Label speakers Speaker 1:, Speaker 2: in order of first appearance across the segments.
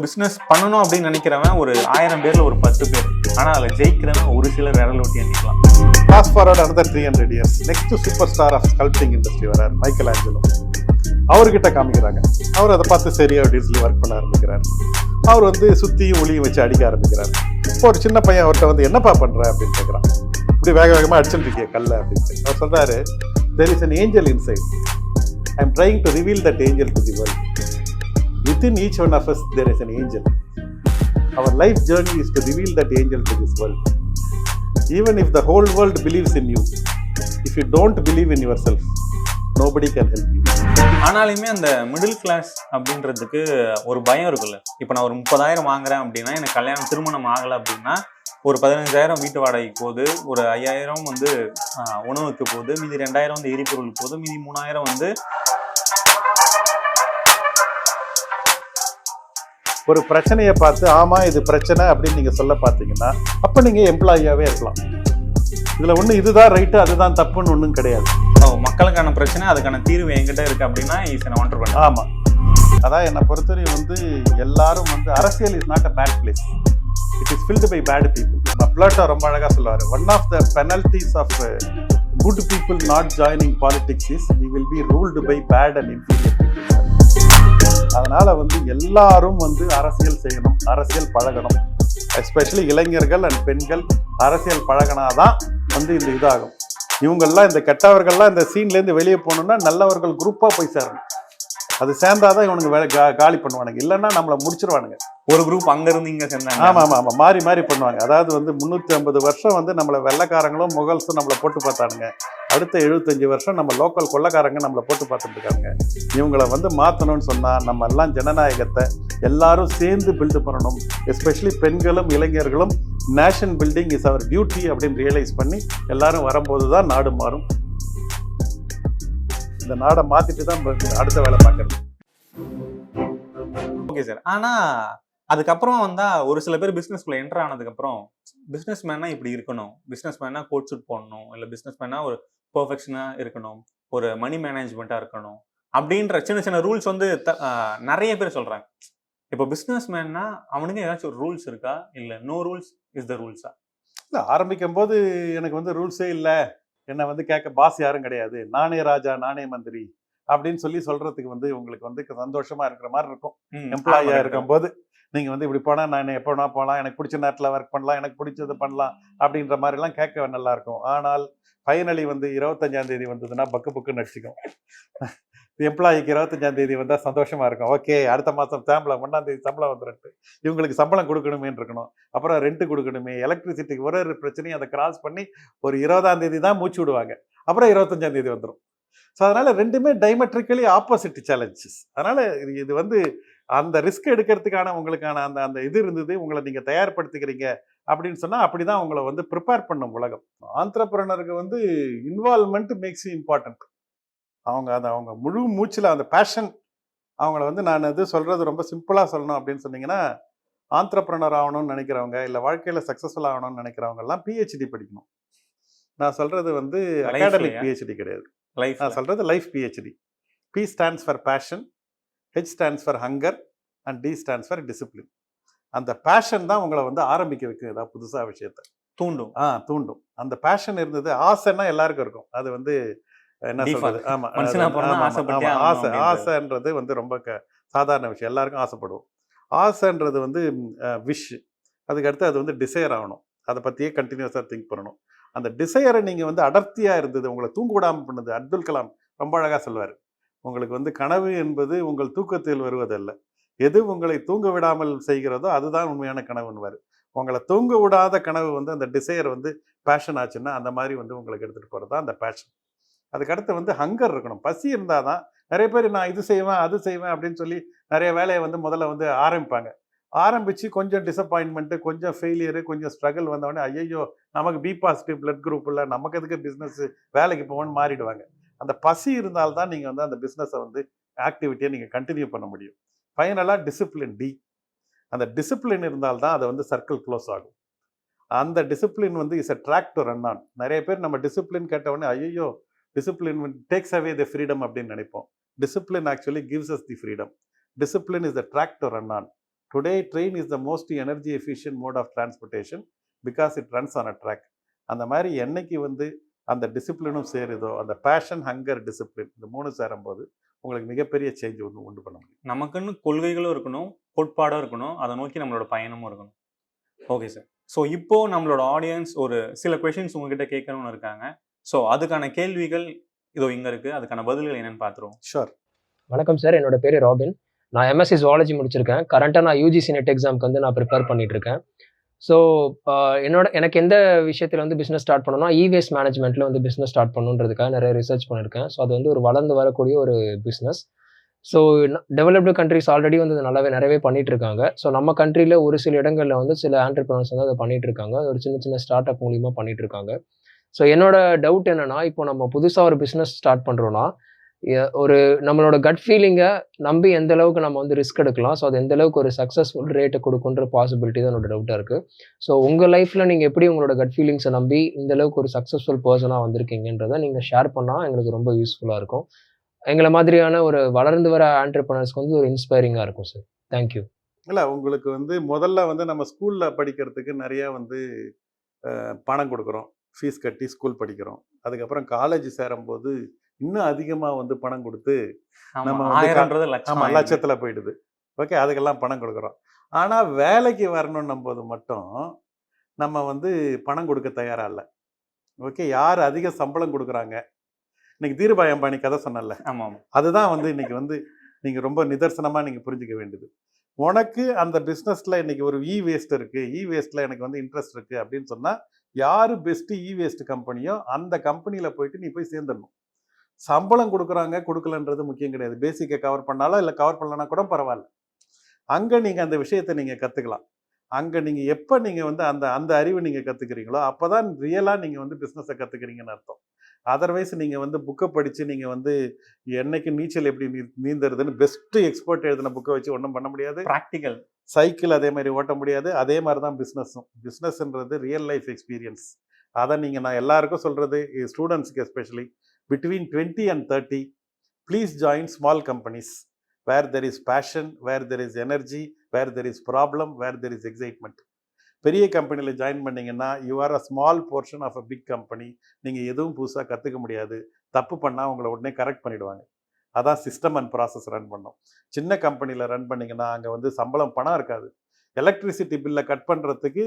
Speaker 1: Business பண்ணணும் அப்படின்னு நினைக்கிறவன் ஒரு 1000 பேர்ல ஒரு 10 பேர். ஆனால் அதில் ஜெயிக்கிறவன் ஒரு சிலர் விரல் ஒட்டி எண்ணிக்கலாம்.
Speaker 2: Fast forward another 300 years next super star of sculpting industry வரார் மைக்கேல் ஆஞ்சலோ. அவர்கிட்ட காமிக்கிறாங்க. அவர் அதை பார்த்து சரியா அப்படின்னு சொல்லி ஒர்க் பண்ண ஆரம்பிக்கிறார். அவர் வந்து சுத்தியும் ஒளியும் வச்சு அடிக்க ஆரம்பிக்கிறார். இப்போ ஒரு சின்ன பையன் அவர்கிட்ட வந்து என்னப்பா பண்ற அப்படின்னு கேட்குறான். இப்படி வேக வேகமா அடிச்சுட்டு இருக்கிய கல்ல அப்படின்னு. அவர் சொல்றாரு, there is an angel inside. I am trying to reveal that angel to the world. Within each one of us there is an angel. Our life journey is to reveal that angel to this world. Even if the whole world believes in you, if you don't believe in yourself, nobody can help you.
Speaker 1: ஆனாலுமே அந்த middle class அப்படின்றதுக்கு ஒரு பயம் இருக்குல்ல. இப்போ நான் ஒரு 30,000 வாங்குறேன் அப்படின்னா, எனக்கு கல்யாணம் திருமணம் ஆகலை அப்படின்னா ஒரு 15,000 வீட்டு வாடகைக்கு போகுது, ஒரு 5,000 வந்து உணவுக்கு போகுது, மீதி 2,000 வந்து எரிபொருளுக்கு போகுது, மீதி 3,000 வந்து
Speaker 2: ஒரு பிரச்சனையை பார்த்து ஆமா இது பிரச்சனை அப்படின்னு நீங்க சொல்ல பார்த்தீங்கன்னா அப்ப நீங்க எம்ப்ளாயியாவே இருக்கலாம். இதுல ஒண்ணு இதுதான் ரைட்டு அதுதான் தப்புன்னு ஒன்றும் கிடையாது.
Speaker 1: மக்களுக்கான பிரச்சனை அதுக்கான தீர்வு என்கிட்ட இருக்கு அப்படின்னா ஒன்று.
Speaker 2: ஆமா, அதான் என்னை பொறுத்தவரை வந்து எல்லாரும் வந்து அரசியல் is not a bad place. It is filled by bad people. Plato ரொம்ப அழகா சொல்லுவாரு, one of the penalties of good people not joining politics is we will be ruled by bad and inferior people. அதனால வந்து எல்லாரும் வந்து அரசியல் செய்யணும், அரசியல் பழகணும். எஸ்பெஷலி இளைஞர்கள் அண்ட் பெண்கள் அரசியல் பழகினாதான் வந்து இந்த இதாகும். இவங்கெல்லாம் இந்த கெட்டவர்கள்லாம் இந்த சீன்லேருந்து வெளியே போகணுன்னா நல்லவர்கள் குரூப்பாக போய் சேரணும். அது சேர்ந்தாதான் இவனுங்க காலி பண்ணுவானுங்க, இல்லைன்னா நம்மளை முடிச்சிருவானுங்க.
Speaker 1: ஒரு குரூப் அங்கேருந்து இங்கே சேர்ந்தாங்க.
Speaker 2: ஆமாம், மாறி மாறி பண்ணுவாங்க. அதாவது வந்து 350 வருஷம் வந்து நம்மளை வெள்ளைக்காரங்களும் முகல்ஸும் நம்மளை போட்டு பார்த்தானுங்க. அடுத்த 75 வருஷம் நம்ம லோக்கல் கொள்ளைக்காரங்க நம்மளை போட்டு பார்த்துட்டு இருக்காங்க. இவங்களை வந்து மாற்றணும்னு சொன்னால் நம்ம எல்லாம் ஜனநாயகத்தை எல்லாரும் சேர்ந்து பில்டு பண்ணணும். எஸ்பெஷலி பெண்களும் இளைஞர்களும் nation building is our duty அப்படின்னு ரியலைஸ் பண்ணி எல்லாரும் வரும்போது தான் நாடு மாறும். இந்த நாடை மாற்றிட்டு தான் அடுத்த வேலை பார்க்கறது.
Speaker 1: Okay sir. ஆனால் அதுக்கப்புறம் வந்தா ஒரு சில பேர் பிஸ்னஸ்குள்ள என்டர் ஆனதுக்கப்புறம் பிஸ்னஸ் மேனா இப்படி இருக்கணும், பிஸ்னஸ் மேனா கோட் சூட் போடணும், இல்லை பிஸ்னஸ் மேனா ஒரு பர்ஃபெக்ஷனாக இருக்கணும், ஒரு மணி மேனேஜ்மெண்ட்டாக இருக்கணும் அப்படின்ற சின்ன சின்ன ரூல்ஸ் வந்து நிறைய பேர் சொல்கிறாங்க. இப்போ பிஸ்னஸ் மேன்னா அவனுக்கு ஏதாச்சும் ஒரு ரூல்ஸ் இருக்கா, இல்லை நோ ரூல்ஸ் இஸ் த ரூல்ஸா?
Speaker 2: இல்லை, ஆரம்பிக்கும் போது எனக்கு வந்து ரூல்ஸே இல்லை, என்னை வந்து கேட்க பாஸ் யாரும் கிடையாது, நானே ராஜா நானே மந்திரி அப்படின்னு சொல்றதுக்கு வந்து உங்களுக்கு வந்து சந்தோஷமா இருக்கிற மாதிரி இருக்கும். எம்ப்ளாயியா இருக்கும் போது நீங்க வந்து இப்படி போனா நான் எப்போ வேணா போகலாம், எனக்கு பிடிச்ச நேரத்தில் ஒர்க் பண்ணலாம், எனக்கு பிடிச்சது பண்ணலாம் அப்படின்ற மாதிரிலாம் கேட்க நல்லா இருக்கும். ஆனால் ஃபைனலி வந்து 25ஆம் தேதி வந்ததுன்னா பக்கு புக்குன்னு அடிச்சுக்கும். எம்ப்ளாயிக்கு 25ஆம் தேதி வந்தால் சந்தோஷமா இருக்கும். ஓகே, அடுத்த மாதம் சம்பளம் 1ஆம் தேதி சம்பளம் வந்துட்டு இவங்களுக்கு சம்பளம் கொடுக்கணுமேன்னு இருக்கணும். அப்புறம் ரெண்ட் கொடுக்கணுமே, எலக்ட்ரிசிட்டிக்கு ஒரு பிரச்சனையும் அதை கிராஸ் பண்ணி ஒரு 20ஆம் தேதி தான் மூச்சு விடுவாங்க. அப்புறம் 25ஆம் தேதி வந்துடும். ஸோ அதனால ரெண்டுமே டைமெட்ரிக்கலி ஆப்போசிட் சேலஞ்சஸ். அதனால இது வந்து அந்த ரிஸ்க் எடுக்கிறதுக்கான உங்களுக்கான அந்த அந்த இது இருந்தது, உங்களை நீங்கள் தயார்படுத்திக்கிறீங்க அப்படின்னு சொன்னால் அப்படி தான் உங்களை வந்து ப்ரிப்பேர் பண்ணும் உலகம். ஆண்டர்பிரனருக்கு வந்து இன்வால்மெண்ட் மேக்ஸ் யூ இம்பார்ட்டன்ட். அவங்க முழு மூச்சில் அந்த பேஷன் அவங்கள வந்து நான் இது சொல்கிறது ரொம்ப சிம்பிளாக சொல்லணும் அப்படின்னு சொன்னீங்கன்னா, ஆண்டர்பிரனர் ஆகணும்னு நினைக்கிறவங்க இல்லை வாழ்க்கையில் சக்ஸஸ்ஃபுல் ஆகணும்னு நினைக்கிறவங்கெல்லாம் பிஹெச்டி படிக்கணும். நான் சொல்கிறது வந்து அகாடமிக் பிஹெச்டி கிடையாது, நான் சொல்கிறது life PhD. P stands for passion, H stands for hunger and D stands for discipline. அந்த பேஷன் தான் உங்களை வந்து ஆரம்பிக்க வைக்கும், ஏதாவது புதுசாக விஷயத்தை தூண்டும். தூண்டும். அந்த பேஷன் இருந்தது. ஆசைன்னா எல்லாருக்கும் இருக்கும், அது வந்து என்ன சொல்றது, ஆசைன்றது வந்து ரொம்ப சாதாரண விஷயம், எல்லாருக்கும் ஆசைப்படுவோம். ஆசைன்றது வந்து விஷ், அதுக்கடுத்து அது வந்து டிசையர் ஆகணும், அதை பற்றியே கண்டினியூஸாக திங்க் பண்ணணும். அந்த டிசையரை நீங்கள் வந்து அடர்த்தியாக இருந்தது உங்களை தூங்க விடாமல் பண்ணுது. அப்துல் கலாம் ரொம்ப அழகாக சொல்வார், உங்களுக்கு வந்து கனவு என்பது உங்கள் தூக்கத்தில் வருவதல்ல, எது உங்களை தூங்க விடாமல் செய்கிறதோ அதுதான் உண்மையான கனவுன்னுவார். உங்களை தூங்க விடாத கனவு வந்து அந்த டிசையர் வந்து பேஷன் ஆச்சுன்னா அந்த மாதிரி வந்து உங்களுக்கு எடுத்துகிட்டு போகிறது தான் அந்த பேஷன். அதுக்கடுத்து வந்து ஹங்கர் இருக்கணும், பசி இருந்தால் தான். நிறைய பேர் நான் இது செய்வேன் அது செய்வேன் அப்படின்னு சொல்லி நிறைய வேலையை வந்து முதல்ல வந்து ஆரம்பிப்பாங்க. ஆரம்பித்து கொஞ்சம் டிசப்பாயின்மெண்ட்டு, கொஞ்சம் ஃபெயிலியரு, கொஞ்சம் ஸ்ட்ரகிள் வந்தவொடனே ஐயோ நமக்கு பி பாசிட்டிவ் பிளட் குரூப் இல்லை, நமக்கு எதுக்கு பிஸ்னஸ் வேலைக்கு போகணும்னு மாறிடுவாங்க. அந்த பசி இருந்தால்தான் நீங்கள் வந்து அந்த பிஸ்னஸை வந்து ஆக்டிவிட்டியை நீங்கள் கண்டினியூ பண்ண முடியும். ஃபைனலாக டிசிப்ளின் டி, அந்த டிசிப்ளின் இருந்தால்தான் அதை வந்து சர்க்கிள் க்ளோஸ் ஆகும். அந்த டிசிப்ளின் வந்து is a track to run on. நிறைய பேர் நம்ம டிசிப்ளின் கேட்டவுடனே ஐயோ discipline takes away the freedom அப்படின்னு நினைப்போம். Discipline actually gives us the freedom. Discipline is the track to run on. Today train is the most energy efficient mode of transportation because it runs on a track. அந்த மாதிரி என்னைக்கு வந்து அந்த டிசிப்ளினும் சேருதோ, அந்த fashion, hunger, discipline இந்த 3 சேரும்போது உங்களுக்கு மிகப்பெரிய சேஞ்ச் உண்டு பண்ண முடியும்.
Speaker 1: நமக்குன்னு கொள்கைகளும் இருக்கணும், கோட்பாடும் இருக்கணும், அதை நோக்கி நம்மளோட பயணமும் இருக்கணும். Okay sir. ஸோ இப்போ நம்மளோட ஆடியன்ஸ் ஒரு சில கொஷின்ஸ் உங்ககிட்ட கேட்கணும்னு இருக்காங்க. ஸோ அதுக்கான கேள்விகள் இதோ இங்க இருக்கு. அதுக்கான பதில்கள் என்னன்னு பார்த்துருவோம்.
Speaker 2: ஷூர்.
Speaker 3: வணக்கம் சார், என்னோட பேர் ராபின். நான் எம்எஸ்சி ஜுவாலஜி முடிச்சிருக்கேன். கரண்ட்டாக நான் யூஜிசி நெட் எக்ஸாமுக்கு வந்து நான் ப்ரிப்பேர் பண்ணிட்டு இருக்கேன். ஸோ எனக்கு எந்த விஷயத்தில் வந்து பிஸ்னஸ் ஸ்டார்ட் பண்ணணும்னா வேஸ்ட் மேனேஜ்மெண்ட்டில் வந்து பிஸ்னஸ் ஸ்டார்ட் பண்ணணுன்றதுக்காக நிறைய ரிசர்ச் பண்ணியிருக்கேன். ஸோ அது வந்து ஒரு வளர்ந்து வரக்கூடிய ஒரு business. So developed countries already வந்து நிறையவே பண்ணிட்டு இருக்காங்க. ஸோ நம்ம கண்ட்ரியில் ஒரு சில இடங்களில் வந்து சில ஆண்டர்பிரனர்ஸ் வந்து அதை பண்ணிட்டு இருக்காங்க. ஒரு சின்ன சின்ன ஸ்டார்ட் அப் மூலியமாக பண்ணிட்டு இருக்காங்க. ஸோ என்னோட டவுட் என்னன்னா, இப்போ நம்ம புதுசாக ஒரு பிஸ்னஸ் ஸ்டார்ட் பண்ணுறோன்னா ஒரு நம்மளோட கட் ஃபீலிங்கை நம்பி எந்த அளவுக்கு நம்ம வந்து ரிஸ்க் எடுக்கலாம், ஸோ அது எந்த அளவுக்கு ஒரு சக்ஸஸ்ஃபுல் ரேட்டை கொடுக்குன்ற பாசிபிலிட்டி தான் என்னோட டவுட்டாக இருக்குது. ஸோ உங்கள் லைஃப்பில் நீங்கள் எப்படி உங்களோட கட் ஃபீலிங்ஸை நம்பி இந்த அளவுக்கு ஒரு சக்ஸஸ்ஃபுல் பர்சனாக வந்திருக்கீங்கன்றதை நீங்கள் ஷேர் பண்ணால் எங்களுக்கு ரொம்ப யூஸ்ஃபுல்லாக இருக்கும். எங்களை மாதிரியான ஒரு வளர்ந்து வர ஆண்டர்பிரனர்ஸ்க்கு வந்து ஒரு இன்ஸ்பைரிங்காக இருக்கும் சார். தேங்க்யூ.
Speaker 2: இல்லை, உங்களுக்கு வந்து முதல்ல வந்து நம்ம ஸ்கூலில் படிக்கிறதுக்கு நிறையா வந்து பணம் கொடுக்குறோம், ஃபீஸ் கட்டி ஸ்கூல் படிக்கிறோம். அதுக்கப்புறம் காலேஜ் சேரும்போது இன்னும் அதிகமாக வந்து பணம் கொடுத்து நம்ம வந்து லட்சத்தில் போயிடுது. ஓகே, அதுக்கெல்லாம் பணம் கொடுக்குறோம். ஆனால் வேலைக்கு வரணுன்னும் போது மட்டும் நம்ம வந்து பணம் கொடுக்க தயாராக இல்லை. ஓகே, யார் அதிக சம்பளம் கொடுக்குறாங்க, இன்னைக்கு தீருபாய் அம்பானி கதை சொன்னல, அதுதான் வந்து இன்னைக்கு வந்து நீங்கள் ரொம்ப நிதர்சனமாக நீங்கள் புரிஞ்சிக்க வேண்டியது. உனக்கு அந்த பிஸ்னஸில் இன்னைக்கு ஒரு வேஸ்ட் இருக்குது, வேஸ்ட்டில் எனக்கு வந்து இன்ட்ரெஸ்ட் இருக்குது அப்படின்னு சொன்னால் யார் பெஸ்ட்டு வேஸ்ட் கம்பெனியோ அந்த கம்பெனியில் போயிட்டு நீ போய் சேர்ந்துடணும். சம்பளம் கொடுக்குறாங்க கொடுக்கலன்றது முக்கியம் கிடையாது. பேசிக்கை கவர் பண்ணாலும் இல்லை கவர் பண்ணலன்னா கூட பரவாயில்ல. அங்கே நீங்கள் அந்த விஷயத்தை நீங்கள் கற்றுக்கலாம். அங்கே நீங்கள் எப்போ நீங்கள் வந்து அந்த அந்த அறிவு நீங்கள் கற்றுக்கிறீங்களோ அப்போ தான் ரியலாக நீங்கள் வந்து பிஸ்னஸை கற்றுக்கிறீங்கன்னு அர்த்தம். அதர்வைஸ் நீங்கள் வந்து புக்கை படித்து நீங்கள் வந்து என்னைக்கு நீச்சல் எப்படி நீந்துறதுன்னு பெஸ்ட்டு எக்ஸ்பர்ட் எழுதின புக்கை வச்சு ஒன்றும் பண்ண முடியாது.
Speaker 1: ப்ராக்டிக்கல்
Speaker 2: சைக்கிள் அதே மாதிரி ஓட்ட முடியாது. அதே மாதிரி தான் பிஸ்னஸும். பிஸ்னஸ்ன்றது ரியல் லைஃப் எக்ஸ்பீரியன்ஸ். அதை நீங்கள் நான் எல்லாருக்கும் சொல்கிறது, ஸ்டூடெண்ட்ஸுக்கு especially between 20 and 30, please join small companies where there is passion, where there is energy, where there is problem, where there is excitement. பெரிய கம்பெனியில் ஜாயின் பண்ணிங்கன்னா you are a small portion of a big company. நீங்கள் எதுவும் புதுசாக கற்றுக்க முடியாது. தப்பு பண்ணால் உங்களை உடனே கரெக்ட் பண்ணிவிடுவாங்க. அதான் சிஸ்டம் அண்ட் ப்ராசஸ் ரன் பண்ணோம். சின்ன கம்பெனியில் ரன் பண்ணிங்கன்னா அங்கே வந்து சம்பளம் பணம் இருக்காது. எலக்ட்ரிசிட்டி பில்லை கட் பண்ணுறதுக்கு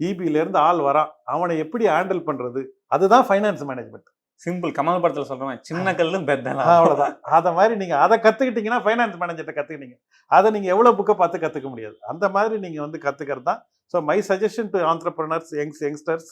Speaker 2: இபியிலேருந்து ஆள் வரான், அவனை எப்படி ஹேண்டில் பண்ணுறது, அதுதான் ஃபைனான்ஸ் மேனேஜ்மெண்ட்.
Speaker 1: சிம்பிள், கமல் படத்தில் சொல்கிறேன், சின்ன கல்லு பெத்தலாம்,
Speaker 2: அவ்வளோதான். அதை மாதிரி நீங்கள் அதை கற்றுக்கிட்டீங்கன்னா ஃபைனான்ஸ் மேனேஜர்கிட்ட கற்றுக்கிட்டீங்க. அதை நீங்கள் எவ்வளோ புக்கை பார்த்து கற்றுக்க முடியாது. அந்த மாதிரி நீங்கள் வந்து கற்றுக்கிறது தான். So my suggestion to entrepreneurs, youngsters,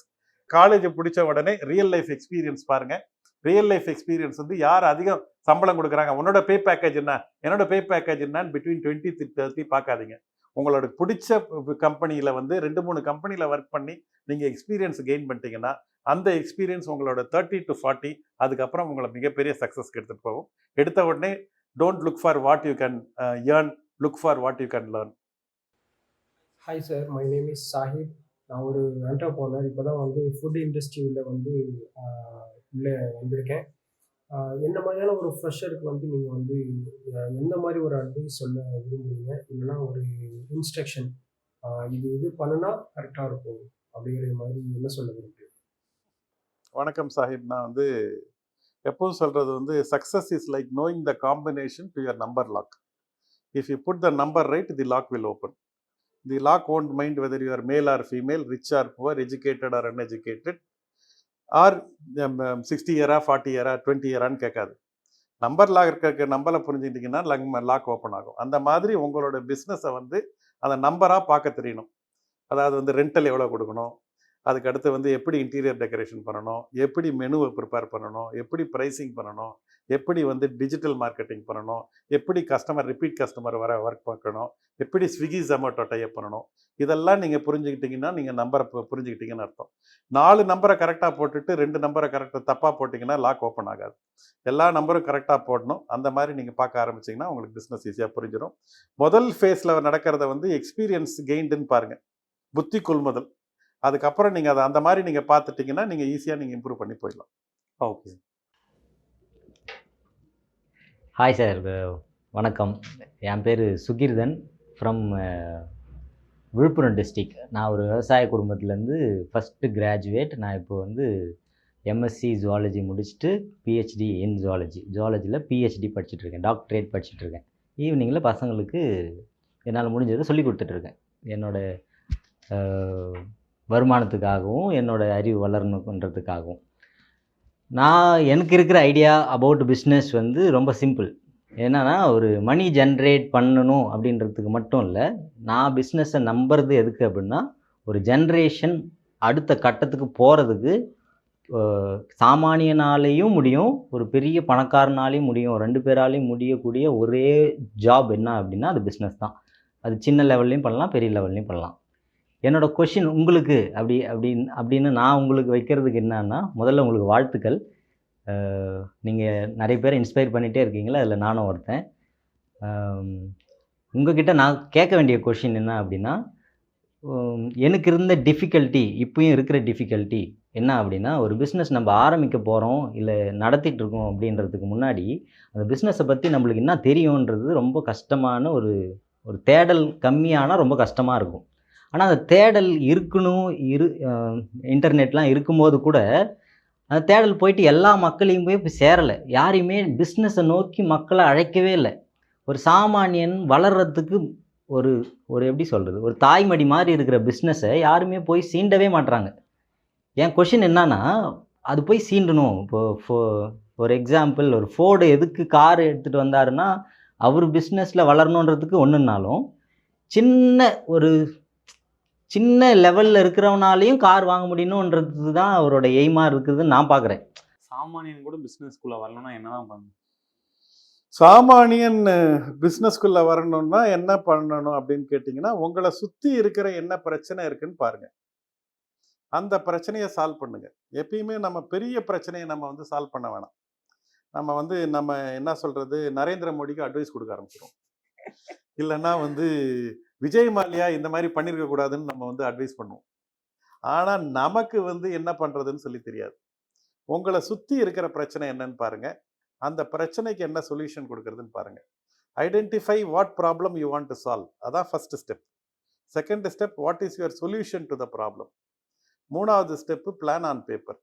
Speaker 2: college பிடிச்ச உடனே ரியல் லைஃப் எக்ஸ்பீரியன்ஸ் பாருங்கள். ரியல் லைஃப் எக்ஸ்பீரியன்ஸ் வந்து யார் அதிகம் சம்பளம் கொடுக்குறாங்க, உன்னோட பே பேக்கேஜ் என்ன, என்னோட பே பேக்கேஜ் என்னன்னு பிட்வீன் 20 to 30 பார்க்காதீங்க. உங்களோட பிடிச்ச கம்பெனியில் வந்து 2-3 கம்பெனியில் ஒர்க் பண்ணி நீங்கள் எக்ஸ்பீரியன்ஸ் கெயின் பண்ணிட்டீங்கன்னா அந்த எக்ஸ்பீரியன்ஸ் உங்களோட 30 to 40 அதுக்கப்புறம் உங்களை மிகப்பெரிய சக்ஸஸ்க்கு எடுத்துகிட்டு போகும். எடுத்த உடனே don't look for what you can earn, look for what you can learn.
Speaker 4: Hi sir, my name is Sahib. நான் ஒரு என்டர்பிரனர். இப்போ தான் வந்து ஃபுட் இண்டஸ்ட்ரி வந்து உள்ளே வந்திருக்கேன். என்ன மாதிரியான ஒரு ஃப்ரெஷருக்கு வந்து நீங்கள் வந்து எந்த மாதிரி ஒரு அட்வைஸ் சொல்ல விரும்புகிறீங்க, இல்லைன்னா ஒரு இன்ஸ்ட்ரக்ஷன், இது பண்ணுனா கரெக்டாக இருக்கும் அப்படிங்கிற மாதிரி என்ன சொல்ல விரும்புகிறீங்க?
Speaker 2: வணக்கம் சாஹிப். நான் வந்து எப்போதும் சொல்கிறது வந்து success is like knowing the combination to your number lock. If you put the number right, the lock will open. The lock won't mind whether you are male or female, rich or poor, educated or uneducated, or 60 இயரா 40 இயரா 20 இயரான்னு கேட்காது. Number lock இருக்க நம்பரை புரிஞ்சுக்கிட்டிங்கன்னா lock open ஆகும். அந்த மாதிரி உங்களோட பிஸ்னஸை வந்து அந்த நம்பராக பார்க்க தெரியணும். அதாவது வந்து ரெண்டல் எவ்வளோ கொடுக்கணும், அதுக்கு அடுத்து வந்து எப்படி இன்டீரியர் டெக்கரேஷன் பண்ணணும், எப்படி மெனுவை ப்ரிப்பேர் பண்ணணும், எப்படி ப்ரைஸிங் பண்ணணும், எப்படி வந்து டிஜிட்டல் மார்க்கெட்டிங் பண்ணணும், எப்படி ரிப்பீட் கஸ்டமர் வர ஒர்க் பார்க்கணும், எப்படி ஸ்விக்கி ஜொமேட்டோ டைப் பண்ணணும். இதெல்லாம் நீங்கள் புரிஞ்சுக்கிட்டிங்கன்னா நீங்கள் நம்பரை புரிஞ்சுக்கிட்டீங்கன்னு அர்த்தம். 4 நம்பரை கரெக்டாக போட்டுட்டு 2 நம்பரை கரெக்டாக தப்பாக போட்டிங்கன்னா லாக் ஓப்பன் ஆகாது. எல்லா நம்பரும் கரெக்டாக போடணும். அந்த மாதிரி நீங்கள் பார்க்க ஆரம்பிச்சிங்கன்னா உங்களுக்கு பிஸ்னஸ் ஈஸியாக புரிஞ்சிடும். முதல் ஃபேஸில் நடக்கிறத வந்து எக்ஸ்பீரியன்ஸ் கெயின்டுன்னு பாருங்கள், புத்தி கொள்முதல். அதுக்கப்புறம் நீங்கள் அதை அந்த மாதிரி நீங்கள் பார்த்துட்டிங்கன்னா நீங்கள் ஈஸியாக நீங்கள் இம்ப்ரூவ் பண்ணி போயிடலாம்.
Speaker 1: ஓகே.
Speaker 5: ஹாய் சார், வணக்கம். என் பேர் சுகீர்தன் ஃப்ரம் விழுப்புரம் டிஸ்ட்ரிக்ட். நான் ஒரு விவசாய குடும்பத்துலேருந்து ஃபஸ்ட்டு கிராஜுவேட். நான் இப்போ வந்து எம்எஸ்சி ஜுவாலஜி முடிச்சுட்டு பிஹெச்டி இன் ஜுவாலஜியில் பிஹெச்டி படிச்சுட்ருக்கேன், டாக்டரேட் படிச்சுட்ருக்கேன். ஈவினிங்கில் பசங்களுக்கு என்னால் முடிஞ்சதை சொல்லி கொடுத்துட்ருக்கேன். என்னோடய வருமானத்துக்காகவும் என்னோடய அறிவு வளரணுன்றதுக்காகவும். எனக்கு இருக்கிற ஐடியா அபவுட் பிஸ்னஸ் வந்து ரொம்ப சிம்பிள். என்னன்னா, ஒரு மணி ஜென்ரேட் பண்ணணும் அப்படின்றதுக்கு மட்டும் இல்லை. நான் பிஸ்னஸை நம்புறது எதுக்கு அப்படின்னா, ஒரு ஜென்ரேஷன் அடுத்த கட்டத்துக்கு போகிறதுக்கு சாமானியனாலேயும் முடியும், ஒரு பெரிய பணக்காரனாலையும் முடியும், 2 பேராலையும் முடியக்கூடிய ஒரே ஜாப் என்ன அப்படின்னா அது பிஸ்னஸ் தான். அது சின்ன லெவல்லையும் பண்ணலாம், பெரிய லெவல்லையும் பண்ணலாம். என்னோடய கொஷின் உங்களுக்கு அப்படின்னு நான் உங்களுக்கு வைக்கிறதுக்கு என்னன்னா, முதல்ல உங்களுக்கு வாழ்த்துக்கள். நீங்கள் நிறைய பேரை இன்ஸ்பயர் பண்ணிகிட்டே இருக்கீங்களா, அதில் நானும் ஒருத்தன். உங்ககிட்ட நான் கேட்க வேண்டிய கொஷின் என்ன அப்படின்னா, எனக்கு இருந்த டிஃபிகல்ட்டி இப்பயும் இருக்கிற டிஃபிகல்ட்டி என்ன அப்படின்னா, ஒரு பிஸ்னஸ் நம்ம ஆரம்பிக்க போகிறோம் இல்லை நடத்திட்டு இருக்கோம் அப்படின்றதுக்கு முன்னாடி அந்த பிஸ்னஸை பற்றி நம்மளுக்கு என்ன தெரியுன்றது ரொம்ப கஷ்டமான ஒரு தேடல் கம்மியானால் ரொம்ப கஷ்டமாக இருக்கும். ஆனால் அந்த தேடல் இருக்கணும். இன்டர்நெட்லாம் இருக்கும்போது கூட அந்த தேடல் போயிட்டு எல்லா மக்களையும் போய் சேரலை. யாரையுமே பிஸ்னஸை நோக்கி மக்களை அழைக்கவே இல்லை. ஒரு சாமானியன் வளர்கிறதுக்கு ஒரு எப்படி சொல்கிறது, ஒரு தாய்மடி மாதிரி இருக்கிற பிஸ்னஸை யாருமே போய் சீண்டவே மாட்டுறாங்க. என் கொஷின் என்னன்னா, அது போய் சீண்டணும். ஒரு எக்ஸாம்பிள், ஒரு ஃபோர்டு எதுக்கு கார் எடுத்துகிட்டு வந்தாருன்னா, அவர் பிஸ்னஸில் வளரணுன்றதுக்கு ஒன்றுனாலும் சின்ன லெவலில் இருக்கிறவனாலையும் கார் வாங்க முடியணுன்றது தான் அவரோட எய்மாக இருக்குதுன்னு நான் பார்க்குறேன்.
Speaker 1: சாமானியன் கூட பிஸ்னஸ்குள்ளே வரணும்னா என்னதான் பண்ணணும்?
Speaker 2: சாமானியன் பிஸ்னஸ்குள்ளே வரணும்னா என்ன பண்ணணும் அப்படின்னு கேட்டிங்கன்னா, உங்களை சுற்றி இருக்கிற என்ன பிரச்சனை இருக்குன்னு பாருங்கள். அந்த பிரச்சனையை சால்வ் பண்ணுங்க. எப்பயுமே நம்ம பெரிய பிரச்சனையை நம்ம வந்து சால்வ் பண்ண வேணாம். நம்ம என்ன சொல்கிறது, நரேந்திர மோடிக்கு அட்வைஸ் கொடுக்க ஆரம்பிச்சிடும். இல்லைன்னா வந்து விஜய் மாலியா இந்த மாதிரி பண்ணியிருக்க கூடாதுன்னு நம்ம வந்து அட்வைஸ் பண்ணுவோம். ஆனால் நமக்கு வந்து என்ன பண்ணுறதுன்னு சொல்லி தெரியாது. உங்களை சுற்றி இருக்கிற பிரச்சனை என்னன்னு பாருங்கள். அந்த பிரச்சனைக்கு என்ன சொல்யூஷன் கொடுக்கறதுன்னு பாருங்கள். Identify what problem you want to solve. அதான் first step. Second step, what is your solution to the problem. 3வது ஸ்டெப்பு பிளான் ஆன் பேப்பர்.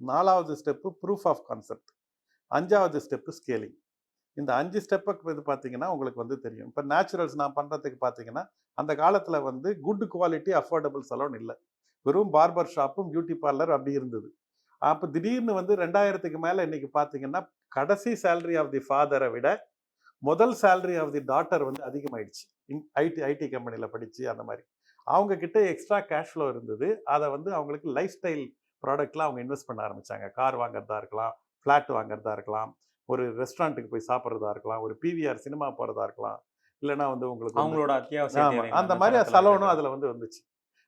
Speaker 2: 4வது ஸ்டெப்பு ப்ரூஃப் ஆஃப் கான்செப்ட். 5வது ஸ்டெப்பு ஸ்கேலிங். இந்த 5 ஸ்டெப்புக்கு இது பார்த்தீங்கன்னா உங்களுக்கு வந்து தெரியும். இப்போ நேச்சுரல்ஸ் நான் பண்ணுறதுக்கு பார்த்தீங்கன்னா, அந்த காலத்தில் வந்து குட் குவாலிட்டி அஃபோர்டபுள் சலூன் இல்லை. வெறும் பார்பர் ஷாப்பும் பியூட்டி பார்லர் அப்படி இருந்தது. அப்போ திடீர்னு வந்து 2000க்கு மேலே இன்னைக்கு பார்த்தீங்கன்னா, கடைசி சேலரி ஆஃப் தி ஃபாதரை விட முதல் சேலரி ஆஃப் தி டாட்டர் வந்து அதிகமாயிடுச்சு. ஐடி கம்பெனியில் படித்து அந்த மாதிரி அவங்க கிட்ட எக்ஸ்ட்ரா கேஷ் ஃப்ளோ இருந்தது. அதை வந்து அவங்களுக்கு லைஃப் ஸ்டைல் ப்ராடக்ட்லாம் அவங்க இன்வெஸ்ட் பண்ண ஆரம்பித்தாங்க. கார் வாங்குறதா இருக்கலாம், ஃப்ளாட் வாங்குறதா இருக்கலாம், ஒரு ரெஸ்டாரண்ட்டுக்கு போய் சாப்பிட்றதா இருக்கலாம், ஒரு பிவிஆர் சினிமா போகிறதா இருக்கலாம், இல்லைனா வந்து உங்களுக்கு
Speaker 1: அவங்களோட அத்தியாவசிய
Speaker 2: அந்த மாதிரி செலவுனும் அதில் வந்து வந்துச்சு.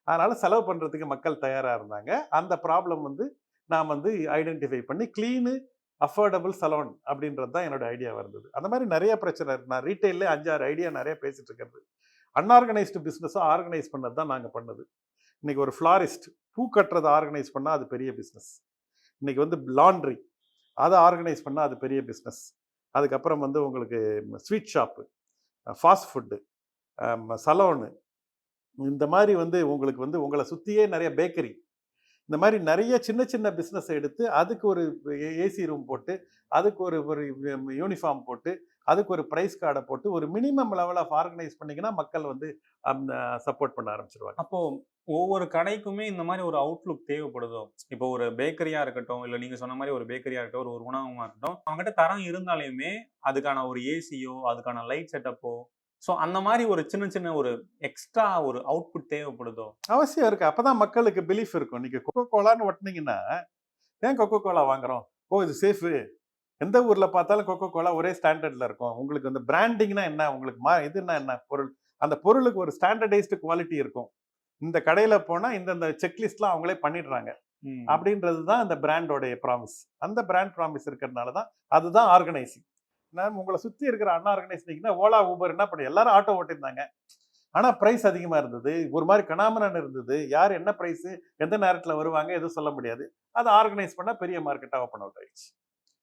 Speaker 2: அதனால் செலவு பண்ணுறதுக்கு மக்கள் தயாராக இருந்தாங்க. அந்த ப்ராப்ளம் வந்து நான் வந்து ஐடென்டிஃபை பண்ணி க்ளீனு அஃபோர்டபுள் சலூன் அப்படின்றது தான் என்னோட ஐடியா இருந்தது. அந்த மாதிரி நிறைய பிரச்சனை இருக்குது. நான் ரீட்டைல்லே 5-6 ஐடியா நிறைய பேசிகிட்டு இருக்கிறது. அன்ஆர்கனைஸ்டு பிஸ்னஸை ஆர்கனைஸ் பண்ணது தான் நாங்கள் பண்ணது. இன்றைக்கி ஒரு ஃப்ளாரிஸ்ட் பூ கட்டுறதை ஆர்கனைஸ் பண்ணால் அது பெரிய பிஸ்னஸ். இன்றைக்கி வந்து லாண்ட்ரி அதை ஆர்கனைஸ் பண்ணால் அது பெரிய பிஸ்னஸ். அதுக்கப்புறம் வந்து உங்களுக்கு sweet shop, fast food, saloon, இந்த மாதிரி வந்து உங்களுக்கு வந்து உங்களை சுற்றியே நிறைய பேக்கரி, இந்த மாதிரி நிறைய சின்ன சின்ன பிஸ்னஸை எடுத்து அதுக்கு ஒரு ஏசி ரூம் போட்டு, அதுக்கு ஒரு யூனிஃபார்ம் போட்டு, அதுக்கு ஒரு ப்ரைஸ் கார்டை போட்டு ஒரு மினிமம் லெவல் ஆஃப் ஆர்கனைஸ் பண்ணிங்கன்னா மக்கள் வந்து அந்த சப்போர்ட் பண்ண ஆரம்பிச்சிருவாங்க.
Speaker 1: அப்போது ஒவ்வொரு கடைக்குமே இந்த மாதிரி ஒரு அவுட்லுக் தேவைப்படுதோ? இப்போ ஒரு பேக்கரியாக இருக்கட்டும், இல்லை நீங்கள் சொன்ன மாதிரி ஒரு பேக்கரியாக இருக்கட்டும், ஒரு உணவகமாக இருக்கட்டும், அவங்ககிட்ட தரம் இருந்தாலுமே அதுக்கான ஒரு ஏசியோ அதுக்கான லைட் செட்டப்போ, ஸோ அந்த மாதிரி ஒரு சின்ன சின்ன ஒரு எக்ஸ்ட்ரா ஒரு அவுட்புட் தேவைப்படுதோ?
Speaker 2: அவசியம் இருக்குது. அப்போ தான் மக்களுக்கு பிலீஃப் இருக்கும். நீங்கள் கொக்கோ கோலான்னு ஒட்டினீங்கன்னா, ஏன் கொக்கோ கோலா வாங்குகிறோம், ஓ இது சேஃபு, எந்த ஊரில் பார்த்தாலும் கொக்கோ கோலா ஒரே ஸ்டாண்டர்டில் இருக்கும். உங்களுக்கு அந்த பிராண்டிங்னா என்ன, உங்களுக்கு இதுன்னா என்ன பொருள், அந்த பொருளுக்கு ஒரு ஸ்டாண்டர்டைஸ்டு குவாலிட்டி இருக்கும். இந்த கடையில் போனால் இந்தந்த செக்லிஸ்ட்லாம் அவங்களே பண்ணிடுறாங்க அப்படின்றது தான் அந்த பிராண்டோடைய ப்ராமிஸ். அந்த பிராண்ட் ப்ராமிஸ் இருக்கிறதுனால தான் அதுதான் ஆர்கனைசிங். நான் உங்களை சுற்றி இருக்கிற அன்ஆர்கனைஸ்டிங்னா ஓலா ஊபர் என்ன பண்ணி எல்லாரும் ஆட்டோ ஓட்டிருந்தாங்க. ஆனால் ப்ரைஸ் அதிகமாக இருந்தது, ஒரு மாதிரி கனாமனான்னு இருந்தது. யார் என்ன ப்ரைஸு எந்த நேரத்தில் வருவாங்க எதுவும் சொல்ல முடியாது. அதை ஆர்கனைஸ் பண்ணால் பெரிய மார்க்கெட்டாக ஓப்பன் அவுட் ஆயிடுச்சு.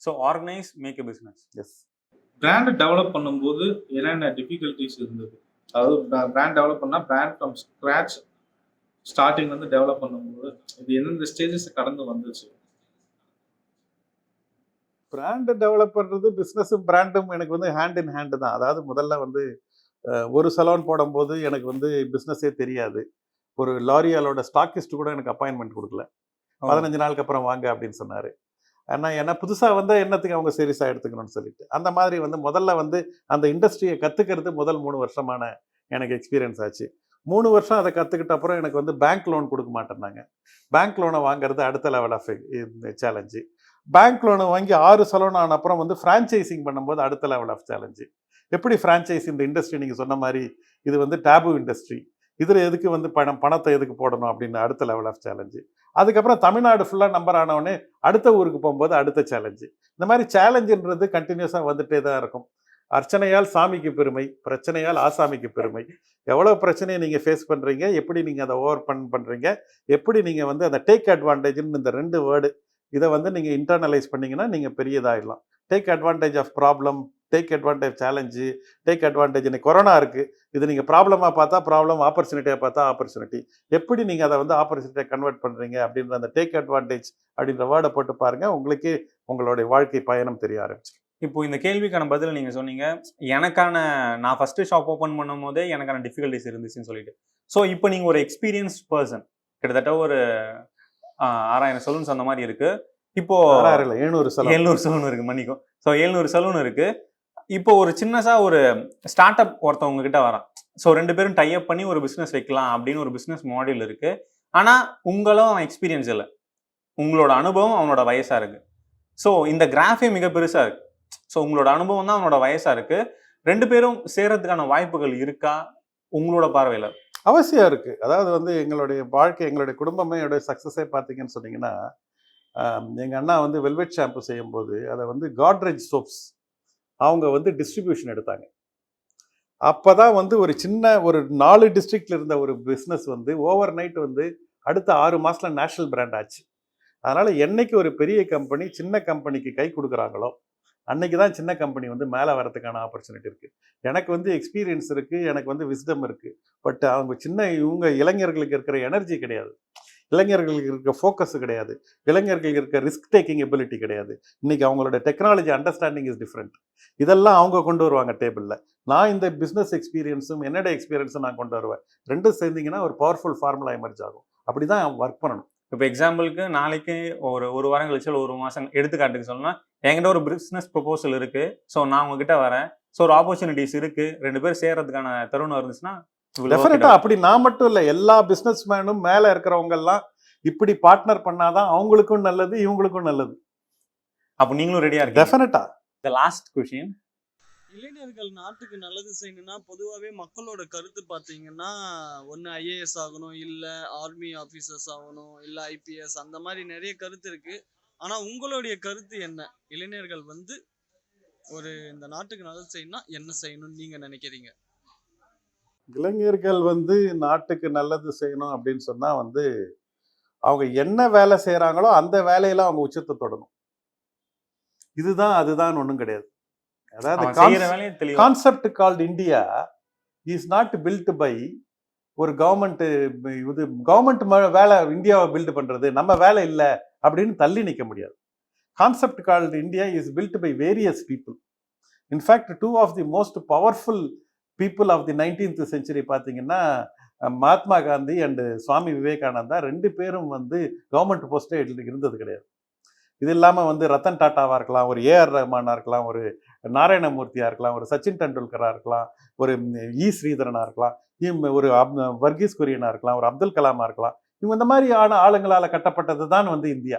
Speaker 1: So organise make a business.
Speaker 2: Yes.
Speaker 6: Brand develop பண்ணும்போது என்னென்ன டிஃபிகல்ட்டிஸ் இருந்தது? அதாவது பிராண்ட் டெவலப் பண்ணால் பிராண்ட் ஃப்ரம் ஸ்க்ராட்ச் ஸ்டார்டிங் வந்து டெவலப் பண்ணும்போது இது எந்தெந்த ஸ்டேஜஸ் கடந்து வந்துச்சு?
Speaker 2: பிராண்டு டெவலப் பண்ணுறது பிஸ்னஸும் பிராண்டும் எனக்கு வந்து ஹேண்ட் இன் ஹேண்டு தான். அதாவது முதல்ல வந்து ஒரு சலூன் போடும்போது எனக்கு வந்து பிஸ்னஸே தெரியாது. ஒரு லாரியாலோட ஸ்டாக்கிஸ்ட் கூட எனக்கு அப்பாயின்மெண்ட் கொடுக்கல. 15 நாளுக்கு அப்புறம் வாங்க அப்படின்னு சொன்னார். ஏன்னா புதுசாக வந்தால் என்னத்துக்கு அவங்க சீரியஸாக எடுத்துக்கணும்னு சொல்லிட்டு அந்த மாதிரி வந்து முதல்ல வந்து அந்த இண்டஸ்ட்ரியை கற்றுக்கிறது முதல் 3 வருஷமான எனக்கு எக்ஸ்பீரியன்ஸ் ஆச்சு. 3 வருஷம் அதை கற்றுக்கிட்ட அப்புறம் எனக்கு வந்து பேங்க் லோன் கொடுக்க மாட்டேன்னாங்க. பேங்க் லோனை வாங்குறது அடுத்த லெவல் ஆஃப் சேலஞ்சு. பேங்க் லோனை வாங்கி 6 சலூன் ஆன அப்புறம் வந்து ஃப்ரான்ச்சைசிங் பண்ணும்போது அடுத்த லெவல் ஆஃப் சேலஞ்சு. எப்படி ஃப்ரான்ச்சைஸ் இந்த இண்டஸ்ட்ரி நீங்கள் சொன்ன மாதிரி இது வந்து டேபு இண்டஸ்ட்ரி, இதில் எதுக்கு வந்து பணத்தை எதுக்கு போடணும் அப்படின்னு அடுத்த லெவல் ஆஃப் சேலஞ்சு. அதுக்கப்புறம் தமிழ்நாடு ஃபுல்லாக நம்பர் ஆனவுடனே அடுத்த ஊருக்கு போகும்போது அடுத்த சேலஞ்சு. இந்த மாதிரி சேலஞ்சுன்றது கண்டினியூஸாக வந்துட்டே தான் இருக்கும். அர்ச்சனையால் சாமிக்கு பெருமை, பிரச்சனையால் ஆசாமிக்கு பெருமை. எவ்வளோ பிரச்சனையை நீங்கள் ஃபேஸ் பண்ணுறீங்க, எப்படி நீங்கள் அதை ஓவர் பண்ணுறீங்க, எப்படி நீங்கள் வந்து அந்த டேக் அட்வான்டேஜ்னு இந்த 2 வேர்டு இதை வந்து நீங்கள் இன்டர்னலைஸ் பண்ணிங்கன்னா நீங்கள் பெரியதாகிடலாம். Take advantage of problem, take advantage challenge, take advantage. இன்னைக்கு கொரோனா இருக்குது, இது நீங்கள் ப்ராப்ளமாக பார்த்தா ப்ராப்ளம், ஆப்பர்ச்சுனிட்டியாக பார்த்தா ஆப்பர்ச்சுனிட்டி. எப்படி நீங்கள் அதை வந்து ஆப்பர்ச்சுனிட்டியாக கன்வெர்ட் பண்ணுறீங்க அப்படின்ற அந்த டேக் அட்வான்டேஜ் அப்படின்ற வேர்டை போட்டு பாருங்கள், உங்களுக்கே உங்களுடைய வாழ்க்கை பயணம் தெரிய ஆரம்பிச்சு.
Speaker 1: இப்போ இந்த கேள்விக்கான பதில் நீங்கள் சொன்னீங்க. நான் ஃபஸ்ட்டு ஷாப் ஓப்பன் பண்ணும் போதே எனக்கான டிஃபிகல்ட்டிஸ் இருந்துச்சுன்னு சொல்லிட்டு. ஸோ இப்போ நீங்கள் ஒரு எக்ஸ்பீரியன்ஸ்ட் பர்சன், கிட்டத்தட்ட ஒரு 6000 சலூன்ஸ் அந்த மாதிரி இருக்கு. இப்போ
Speaker 2: 700
Speaker 1: சலூன் இருக்கு, மன்னிக்கும். ஸோ 700 சலூன் இருக்கு. இப்போ ஒரு சின்னதாக ஒரு ஸ்டார்ட் அப் ஒருத்தவங்க கிட்ட வரான். ஸோ 2 பேரும் டை அப் பண்ணி ஒரு பிஸ்னஸ் வைக்கலாம் அப்படின்னு ஒரு பிஸ்னஸ் மாடல் இருக்கு. ஆனால் உங்களும் அவன் எக்ஸ்பீரியன்ஸ் இல்லை, உங்களோட அனுபவம் அவனோட வயசாக இருக்கு. ஸோ இந்த கிராஃபே மிக பெருசாக இருக்கு. ஸோ உங்களோட அனுபவம் தான் அவனோட வயசாக இருக்கு. 2 பேரும் சேர்றதுக்கான வாய்ப்புகள் இருக்கா உங்களோட பார்வையில்?
Speaker 2: அவசியம் இருக்கு. அதாவது வந்து எங்களுடைய வாழ்க்கை, எங்களுடைய குடும்பமே சக்ஸஸே பார்த்தீங்கன்னு சொன்னீங்கன்னா, எங்கள் அண்ணா வந்து வெல்வெட் ஷாம்பு செய்யும்போது அதை வந்து காட்ரேஜ் சோப்ஸ் அவங்க வந்து டிஸ்ட்ரிபியூஷன் எடுத்தாங்க. அப்போ தான் வந்து ஒரு சின்ன ஒரு 4 டிஸ்ட்ரிக்டில் இருந்த ஒரு பிஸ்னஸ் வந்து ஓவர் நைட் வந்து அடுத்த 6 மாதத்தில் நேஷ்னல் பிராண்ட் ஆச்சு. அதனால் என்னைக்கு ஒரு பெரிய கம்பெனி சின்ன கம்பெனிக்கு கை கொடுக்குறாங்களோ அன்னைக்கு தான் சின்ன கம்பெனி வந்து மேலே வரதுக்கான ஆப்பர்ச்சுனிட்டி இருக்குது. எனக்கு வந்து எக்ஸ்பீரியன்ஸ் இருக்குது, எனக்கு வந்து விஸ்டம் இருக்குது. பட் அவங்க இவங்க இளைஞர்களுக்கு இருக்கிற எனர்ஜி கிடையாது, இளைஞர்களுக்கு இருக்க ஃபோக்கஸ் கிடையாது, இளைஞர்களுக்கு இருக்க ரிஸ்க் டேக்கிங் எபிலிட்டி கிடையாது. இன்னைக்கு அவங்களோட டெக்னாலஜி அண்டர்ஸ்டாண்டிங் இஸ் டிஃப்ரெண்ட். இதெல்லாம் அவங்க கொண்டு வருவாங்க டேபிளில். நான் இந்த பிஸ்னஸ் எக்ஸ்பீரியன்ஸும் என்னோட எக்ஸ்பீரியன்ஸும் நான் கொண்டு வருவேன். 2 சேர்ந்தீங்கன்னா ஒரு பவர்ஃபுல் ஃபார்முலா எமர்ஜ் ஆகும். அப்படி தான் ஒர்க் பண்ணணும்.
Speaker 1: இப்போ எக்ஸாம்பிளுக்கு நாளைக்கு ஒரு வாரம் கழிச்சு 1 மாதம் எடுத்துக்காட்டுக்கு சொன்னால், என்கிட்ட ஒரு பிஸ்னஸ் ப்ரொபோசல் இருக்குது. ஸோ நான் உங்ககிட்ட வரேன். ஸோ ஒரு ஆப்பர்ச்சுனிட்டிஸ் இருக்குது, 2 பேர் சேர்றதுக்கான தருணம் இருந்துச்சுன்னா
Speaker 2: டெஃபினட்டா. அப்படி நான் மட்டும் இல்லை, எல்லா பிஸ்னஸ் மேனும் மேலே இருக்கிறவங்க எல்லாம் இப்படி பார்ட்னர் பண்ணாதான் அவங்களுக்கும் நல்லது, இவங்களுக்கும் நல்லது.
Speaker 1: அப்போ நீங்களும் ரெடியா இருக்கீங்க?
Speaker 2: டெஃபினட்டா.
Speaker 1: தி லாஸ்ட் क्वेश्चन,
Speaker 7: இளைஞர்கள் நாட்டுக்கு நல்லது செய்யணும்னா பொதுவாகவே மக்களோட கருத்து பார்த்தீங்கன்னா ஒன்று ஐஏஎஸ் ஆகணும், இல்லை ஆர்மி ஆஃபீஸர்ஸ் ஆகணும், இல்லை ஐபிஎஸ், அந்த மாதிரி நிறைய கருத்து இருக்கு. ஆனால் உங்களுடைய கருத்து என்ன? இளைஞர்கள் வந்து இந்த நாட்டுக்கு நல்லது செய்யணும்னா என்ன செய்யணும்னு நீங்க நினைக்கிறீங்க?
Speaker 2: இளைஞர்கள் வந்து நாட்டுக்கு நல்லது செய்யணும் அப்படின்னு சொன்னா வந்து அவங்க என்ன வேலை செய்யறாங்களோ அந்த வேலையில அவங்க உச்சத்தை தொடணும். இதுதான் அதுதான் ஒன்றும் கிடையாது. அதாவது concept called India is not built by ஒரு கவர்மெண்ட். இது கவர்மெண்ட் வேலை இந்தியாவை பில்டு பண்றது, நம்ம வேலை இல்லை அப்படின்னு தள்ளி நிற்க முடியாது. Concept called India is built by various people. In fact 2 of the most powerful people of the 19th century பார்த்தீங்கன்னா மகாத்மா காந்தி அண்டு சுவாமி விவேகானந்தா 2 பேரும் வந்து கவர்மெண்ட் போஸ்டே இருந்தது கிடையாது. இது இல்லாமல் வந்து ரத்தன் டாட்டாவாக இருக்கலாம், ஒரு ஏஆர் ரஹ்மானாக இருக்கலாம், ஒரு நாராயணமூர்த்தியாக இருக்கலாம், ஒரு சச்சின் டெண்டுல்கராக இருக்கலாம், ஒரு ஸ்ரீதரனாக இருக்கலாம், ஒரு வர்கீஸ் குரியனாக இருக்கலாம், ஒரு அப்துல் கலாமாக இருக்கலாம். இவங்க இந்த மாதிரியான ஆளுங்களால் கட்டப்பட்டது தான் வந்து இந்தியா.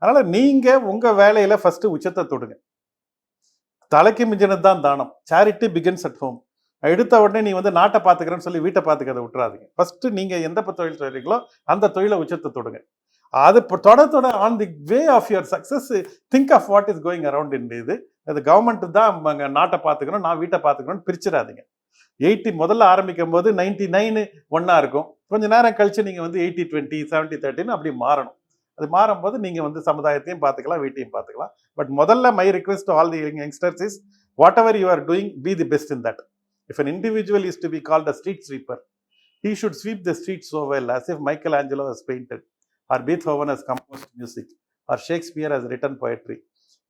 Speaker 2: அதனால் நீங்கள் உங்கள் வேலையில் ஃபஸ்ட்டு உச்சத்தை தொடுங்க. தலைக்கு மிஞ்சினது தான் தானம். Charity begins at home. எடுத்த உடனே நீ வந்து நாட்டை பார்த்துக்கிறேன்னு சொல்லி வீட்டை பார்த்துக்கிறத விட்டுறாதீங்க. ஃபஸ்ட்டு நீங்கள் எந்த தொழில் செய்கிறீங்களோ அந்த தொழிலை உச்சத்தை தொடுங்க. அது தொட on the way of your success think of what is going around in இது. அது கவர்மெண்ட் தான் நாட்டை பார்த்துக்கணும், நான் வீட்டை பார்த்துக்கணும்னு பிரிச்சிடாதீங்க. 80 முதல்ல ஆரம்பிக்கும் போது 99 ஒன்றா இருக்கும். கொஞ்சம் நேரம் கழிச்சு நீங்கள் வந்து 80-20, 70-30 அப்படி மாறணும். அது மாறும்போது நீங்கள் வந்து சமுதாயத்தையும் பார்த்துக்கலாம், வீட்டையும் பார்த்துக்கலாம். பட் முதல்ல my request to all the youngsters is what ever you are doing be the best in that. If an individual is to be called a street sweeper, he should sweep the streets so well as if Michelangelo has painted, or Beethoven has composed music, or Shakespeare has written poetry.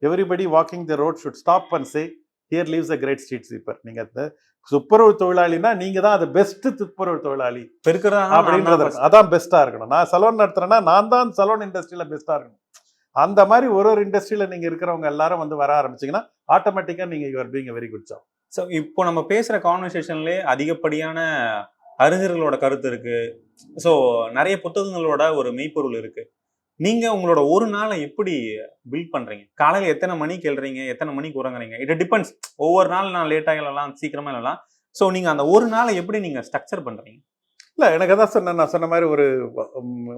Speaker 2: Everybody walking the road should stop and say, here lives a great street sweeper. நீங்க அந்த துப்புரவு தொழிலாளினா நீங்க தான் அது best துப்புரவு தொழிலாளி அப்படின்றது அதான் பெஸ்டா இருக்கணும். நான் சலூன் நடத்துறேன்னா நான் தான் சலூன் இண்டஸ்ட்ரியில பெஸ்டா இருக்கணும். அந்த மாதிரி ஒரு இண்டஸ்ட்ரியில நீங்க இருக்கிறவங்க எல்லாரும் வந்து வர ஆரம்பிச்சீங்கன்னா ஆட்டோமேட்டிக்கா நீங்க you are being a very good job.
Speaker 1: So இப்போ நம்ம பேசுற கான்வர்சேஷன்லேயே அதிகப்படியான அறிஞர்களோட கருத்து இருக்கு. ஸோ நிறைய புத்தகங்களோட ஒரு மெய்ப்பொருள் இருக்கு. நீங்க உங்களோட ஒரு நாளை எப்படி பில்ட் பண்றீங்க? காலையில எத்தனை மணிக்கு எழுறீங்க, எத்தனை மணிக்கு உறங்குறீங்க? It depends. ஒவ்வொரு நாள் நான் லேட்டாக எழலாம், சீக்கிரமா எழலாம். ஸோ நீங்க அந்த ஒரு நாளை எப்படி நீங்க ஸ்ட்ரக்சர் பண்றீங்க?
Speaker 2: இல்லை, எனக்கு அதான் சொன்னேன். நான் சொன்ன மாதிரி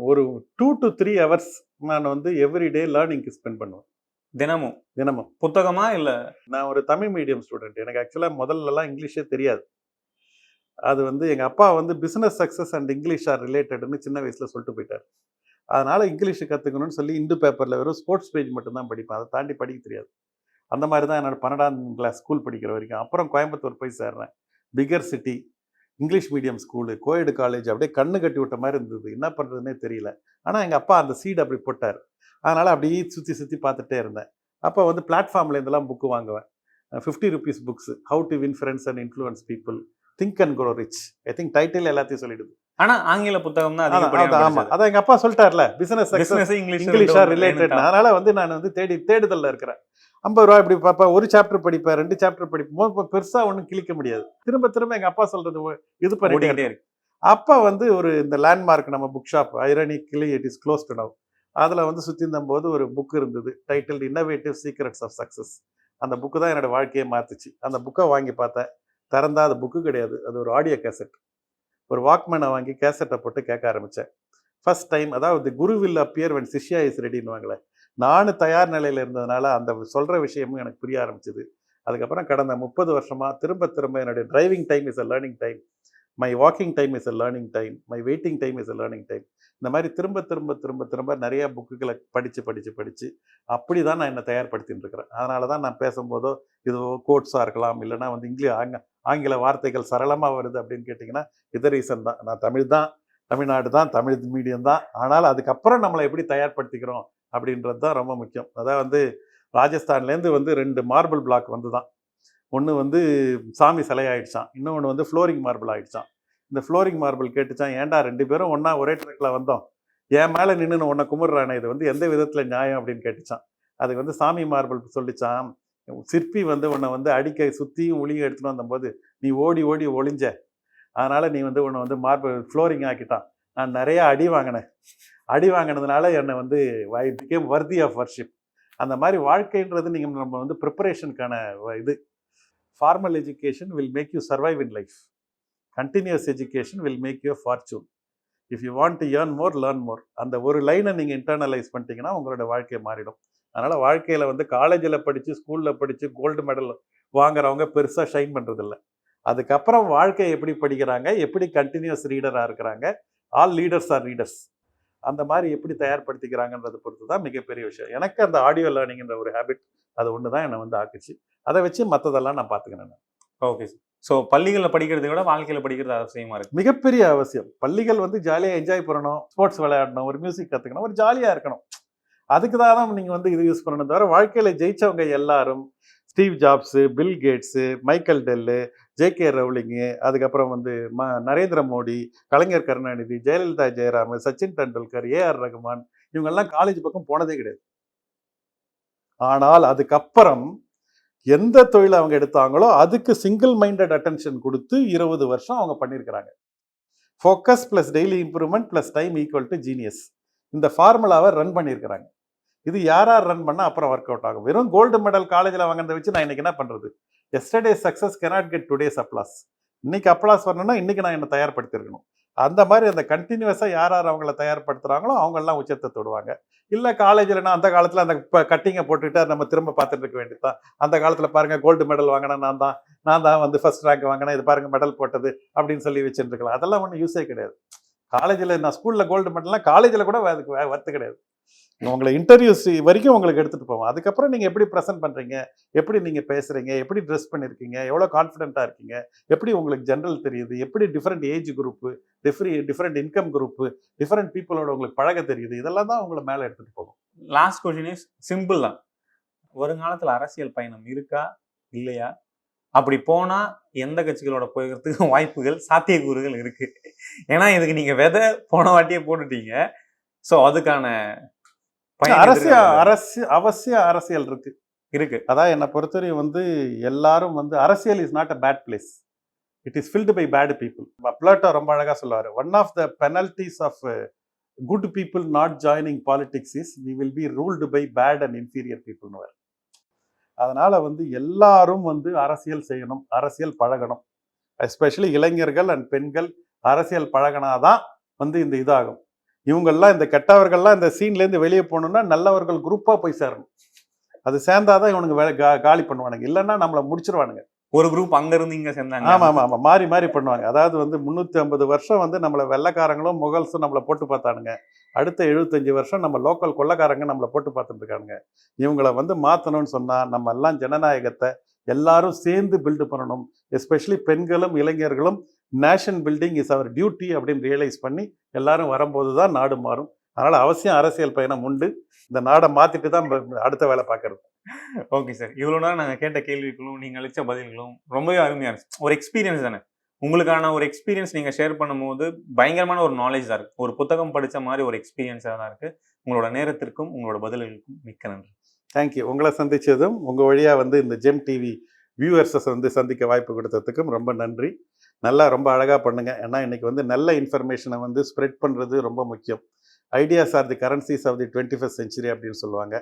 Speaker 2: ஒரு 2 to 3 hours நான் வந்து எவ்ரிடே லேர்னிங்க்கு ஸ்பெண்ட் பண்ணுவேன். தினமும்
Speaker 1: புத்தகமா இல்ல?
Speaker 2: நான் ஒரு தமிழ் மீடியம் ஸ்டூடெண்ட். எனக்கு ஆக்சுவலாக முதல்லலாம் இங்கிலீஷே தெரியாது. அது வந்து எங்கள் அப்பா வந்து business success and English are ரிலேட்டட்னு சின்ன வயசில் சொல்லிட்டு போயிட்டார். அதனால் இங்கிலீஷ் கற்றுக்கணும்னு சொல்லி இந்து பேப்பரில் வெறும் ஸ்போர்ட்ஸ் பேஜ் மட்டும்தான் படிப்பேன். அதை தாண்டி படிக்க தெரியாது. அந்த மாதிரி தான் என்னோட 12ஆம் கிளாஸ் ஸ்கூல் படிக்கிற வரைக்கும். அப்புறம் கோயம்புத்தூர் போய் சேர்றேன். Bigger city, English medium school, coed college, அப்படியே கண்ணு கட்டி விட்ட மாதிரி இருந்தது. என்ன பண்ணுறதுனே தெரியல. ஆனால் எங்கள் அப்பா அந்த சீடு அப்படி போட்டார். அதனால் அப்படியே சுற்றி பார்த்துட்டே இருந்தேன். அப்போ வந்து பிளாட்ஃபார்ம்லேருந்துலாம் புக்கு வாங்குவேன். 50 rupees books, how to win friends and influence people, think and grow rich. I think title எல்லாத்தையும் சொல்லிடுது.
Speaker 1: ஆனா ஆங்கில புத்தகம் தான்
Speaker 2: ஆமா, அதான் எங்க அப்பா சொல்லிட்டார்ல, பிசினஸ் இங்கிலீஷா ரிலேட்டட். அதனால வந்து நான் வந்து தேடுதல்ல இருக்கிறேன். 50 ரூபா இப்படி பாப்பா, ஒரு சாப்டர் படிப்பேன், 2 சாப்டர் படிப்போம். பெருசா ஒன்றும் கிளிக்க முடியாது. திரும்ப எங்க அப்பா சொல்றது இது பண்ணிட்டே இருக்கு. அப்ப வந்து ஒரு இந்த லேண்ட்மார்க் நம்ம book shop, ironically it is closed now. அதில் வந்து சுற்றி இருந்தபோது ஒரு புக் இருந்தது, title innovative secrets of success. அந்த புக்கு தான் என்னோட வாழ்க்கையை மாற்றுச்சு. அந்த புக்கை வாங்கி பார்த்தேன். திறந்தா அது புக்கு கிடையாது, அது ஒரு ஆடியோ கேசட். ஒரு வாக்மேனை வாங்கி கேசட்டை போட்டு கேட்க ஆரம்பித்தேன். ஃபர்ஸ்ட் டைம், அதாவது குரு வில் அப்பியர் வென் சிஷ்யா இஸ் ரெடின்னுவாங்களே, நானும் தயார் நிலையில் இருந்ததுனால அந்த சொல்கிற விஷயமும் எனக்கு புரிய ஆரம்பிச்சிது. அதுக்கப்புறம் கடந்த 30 வருஷமாக திரும்ப என்னுடைய driving time is a learning time, my walking time is a learning time, my waiting time is a learning time. இந்த மாதிரி திரும்ப நிறைய புக்குகளை படித்து அப்படி தான் நான் என்னை தயார்படுத்தின்னு இருக்கிறேன். அதனால தான் நான் பேசும்போதோ இது கோட்ஸாக இருக்கலாம், இல்லைனா வந்து ஆங்கில வார்த்தைகள் சரளமாக வருது அப்படின்னு கேட்டிங்கன்னா இது ரீசன் தான். நான் தமிழ்நாடு தான், தமிழ் மீடியம் தான். ஆனால் அதுக்கப்புறம் நம்மளை எப்படி தயார்படுத்திக்கிறோம் அப்படின்றது தான் ரொம்ப முக்கியம். அதாவது வந்து ராஜஸ்தான்லேருந்து வந்து 2 மார்பிள் பிளாக் வந்து தான். ஒன்று வந்து சாமி சிலை ஆகிடுச்சான், இன்னொன்று வந்து ஃப்ளோரிங் மார்பிள் ஆகிடுச்சான். இந்த ஃப்ளோரிங் மார்பிள் கேட்டுச்சான், ஏன்டா 2 பேரும் ஒன்றா ஒரே ட்ரக்கில் வந்தோம், என் மேலே நின்று உன்னை கும்பிட்றானே, இது வந்து எந்த விதத்தில் நியாயம் அப்படின்னு கேட்டுச்சான். அதுக்கு வந்து சாமி மார்பிள் சொல்லிச்சான், சிற்பி வந்து உன்னை வந்து அடிக்க சுற்றியும் ஒளியும் எடுத்துகிட்டு வந்தபோது நீ ஓடி ஒளிஞ்ச, அதனால் நீ வந்து உன்னை வந்து மார்பிள் ஃப்ளோரிங் ஆக்கிட்டான். நான் நிறையா அடி வாங்கினதுனால என்னை வந்து I became worthy of worship. அந்த மாதிரி வாழ்க்கைன்றது நம்ம வந்து ப்ரிப்பரேஷனுக்கான இது. Formal education will make you survive in life. Continuous education will make you fortune. If you want to earn more learn more. அந்த ஒரு லைனை நீங்கள் இன்டர்னலைஸ் பண்ணிட்டீங்கன்னா உங்களோட வாழ்க்கை மாறிடும். அதனால் வாழ்க்கையில் வந்து காலேஜில் படித்து ஸ்கூலில் படித்து கோல்டு மெடல் வாங்குறவங்க பெருசாக ஷைன் பண்ணுறதில்ல. அதுக்கப்புறம் வாழ்க்கையை எப்படி படிக்கிறாங்க, எப்படி கண்டினியூஸ் ரீடராக இருக்கிறாங்க, ஆல் லீடர்ஸ் ஆர் ரீடர்ஸ், அந்த மாதிரி எப்படி தயார்படுத்திக்கிறாங்கன்றதை பொறுத்து தான் மிகப்பெரிய விஷயம். எனக்கு அந்த ஆடியோ லேர்னிங்ன்ற ஒரு ஹேபிட், அது ஒன்று தான் என்னை வந்து ஆக்குச்சு. அதை வச்சு மற்றதெல்லாம் நான் பார்த்துக்கிறேன்.
Speaker 1: Okay sir. ஸோ பள்ளிகளில் படிக்கிறதை விட வாழ்க்கையில் படிக்கிறது அவசியமாக இருக்குது.
Speaker 2: மிகப்பெரிய அவசியம். பள்ளிகள் வந்து ஜாலியாக என்ஜாய் பண்ணணும், ஸ்போர்ட்ஸ் விளையாடணும், ஒரு மியூசிக் கற்றுக்கணும், ஒரு ஜாலியாக இருக்கணும். அதுக்கு தான் நீங்கள் வந்து இது யூஸ் பண்ணணும். தவிர வாழ்க்கையில் ஜெயிச்சவங்க எல்லாரும் Steve Jobs, Bill Gates, Michael Dell, J K. Rowling, அதுக்கப்புறம் வந்து நரேந்திர மோடி, கலைஞர் கருணாநிதி, ஜெயலலிதா ஜெயராம், சச்சின் டெண்டுல்கர், ஏ.ஆர். ரகுமான், இவங்கெல்லாம் காலேஜ் பக்கம் போனதே கிடையாது. ஆனால் அதுக்கப்புறம் எந்த தொழில் அவங்க எடுத்தாங்களோ அதுக்கு சிங்கிள் மைண்டட் அட்டென்ஷன் கொடுத்து 20 வருஷம் அவங்க பண்ணியிருக்கிறாங்க. Focus plus daily improvement plus time equal to genius. இந்த ஃபார்முலாவை ரன் பண்ணியிருக்கிறாங்க. இது யார் ரன் பண்ணால் அப்புறம் ஒர்க் அவுட் ஆகும். வெறும் கோல்டு மெடல் காலேஜில் வாங்கினதை வச்சு நான் இன்னைக்கு என்ன பண்ணுறது? Yesterday success cannot get today's applause. இன்னைக்கு அப்ளாஸ் வரணும்னா இன்னைக்கு நான் என்னை தயார்படுத்திருக்கணும். அந்த மாதிரி அந்த கண்டினியூஸாக யார் அவங்கள தயார்படுத்துகிறாங்களோ அவங்கெல்லாம் உச்சத்தை தொடுவாங்க. இல்லை காலேஜில்னா அந்த காலத்தில் அந்த கட்டிங்கை போட்டுக்கிட்டு நம்ம திரும்ப பார்த்துட்டு இருக்க வேண்டியது தான். அந்த காலத்தில் பாருங்கள் கோல்டு மெடல் வாங்கினேன் நான் தான் வந்து ஃபர்ஸ்ட் ரேங்க் வாங்கினேன், இது பாருங்கள் மெடல் போட்டது அப்படின்னு சொல்லி வச்சுட்டு இருக்கலாம். அதெல்லாம் ஒன்றும் யூஸே கிடையாது. காலேஜில் நான் ஸ்கூலில் கோல்டு மெடல்னால் காலேஜில் கூட அதுக்கு வர்த்து கிடையாது. உங்களை இன்டர்வியூஸ் வரைக்கும் உங்களுக்கு எடுத்துகிட்டு போவோம். அதுக்கப்புறம் நீங்கள் எப்படி ப்ரெசென்ட் பண்ணுறீங்க, எப்படி நீங்கள் பேசுகிறீங்க, எப்படி ட்ரெஸ் பண்ணியிருக்கீங்க, எவ்வளோ கான்ஃபிடென்ட்டாக இருக்கீங்க, எப்படி உங்களுக்கு ஜென்ரல் தெரியுது, எப்படி different age group, different income group, different பீப்புளோட உங்களுக்கு பழக தெரியுது, இதெல்லாம் தான் உங்களை மேலே எடுத்துகிட்டு போகும்.
Speaker 1: லாஸ்ட் கொஸ்டின் இஸ் சிம்பிள் தான். வருங்காலத்தில் அரசியல் பயணம் இருக்கா இல்லையா? அப்படி போனா எந்த கட்சிகளோட போகிறதுக்கு வாய்ப்புகள், சாத்தியக்கூறுகள் இருக்கு? ஏன்னா இதுக்கு நீங்க விதை போன வாட்டியே போட்டுட்டீங்க. ஸோ அதுக்கான
Speaker 2: அவசியம் அரசியல் இருக்கு. அதான் என்னை பொறுத்தவரை வந்து எல்லாரும் வந்து அரசியல் is not a bad place, it is filled by bad people. Plato ரொம்ப அழகா சொல்லுவார், one of the penalties of good people not joining politics is we will be ruled by bad and inferior பீப்புள்னு. அதனால வந்து எல்லாரும் வந்து அரசியல் செய்யணும், அரசியல் பழகணும். எஸ்பெஷலி இளைஞர்கள் அண்ட் பெண்கள் அரசியல் பழகினாதான் வந்து இந்த இதாகும். இவங்கெல்லாம் இந்த கெட்டவர்கள்லாம் இந்த சீன்லேருந்து வெளியே போகணுன்னா நல்லவர்கள் குரூப்பாக போய் சேரணும். அது சேர்ந்தாதான் இவனுங்க வேலை காலி பண்ணுவானுங்க, இல்லைன்னா நம்மளை முடிச்சிருவானுங்க.
Speaker 1: ஒரு குரூப் அங்க இருந்து இங்க சேர்ந்தாங்க.
Speaker 2: ஆமா மாறி பண்ணுவாங்க. அதாவது வந்து 350 வருஷம் வந்து நம்மளை வெள்ளைக்காரங்களும் முகல்ஸும் நம்மளை போட்டு பார்த்தானுங்க. அடுத்த 75 வருஷம் நம்ம லோக்கல் கொள்ளைக்காரங்க நம்மளை போட்டு பார்த்துட்டு இருக்கானுங்க. இவங்களை வந்து மாற்றணும்னு சொன்னா நம்ம எல்லாம் ஜனநாயகத்தை எல்லாரும் சேர்ந்து பில்டு பண்ணணும். எஸ்பெஷலி பெண்களும் இளைஞர்களும் nation building is our duty அப்படின்னு ரியலைஸ் பண்ணி எல்லாரும் வரும்போது தான் நாடு மாறும். அதனால அவசியம் அரசியல் பயணம் உண்டு. இந்த நாடை மாத்திட்டு தான் அடுத்த வேலை பார்க்கறது.
Speaker 1: ஓகே சார், இவ்வளோ நேரம் நாங்கள் கேட்ட கேள்விகளும் நீங்கள் அளித்த பதில்களும் ரொம்பவே அருமையாக இருந்துச்சு. ஒரு எக்ஸ்பீரியன்ஸ் தானே, உங்களுக்கான ஒரு எக்ஸ்பீரியன்ஸ் நீங்கள் ஷேர் பண்ணும்போது பயங்கரமான ஒரு நாலேஜ் தான் இருக்குது. ஒரு புத்தகம் படித்த மாதிரி ஒரு எக்ஸ்பீரியன்ஸாக தான் இருக்குது. உங்களோட நேரத்திற்கும் உங்களோட பதில்களுக்கும் மிக்க நன்றி.
Speaker 2: தேங்க்யூ. உங்களை சந்தித்ததும் உங்கள் வழியாக வந்து இந்த ஜெம் டிவி வியூவர்ஸை வந்து சந்திக்க வாய்ப்பு கொடுத்ததுக்கும் ரொம்ப நன்றி. ரொம்ப அழகாக பண்ணுங்கள். ஏன்னா இன்றைக்கி வந்து நல்ல இன்ஃபர்மேஷனை வந்து ஸ்ப்ரெட் பண்ணுறது ரொம்ப முக்கியம். Ideas are the currencies of the 21st century அப்படின்னு சொல்லுவாங்க.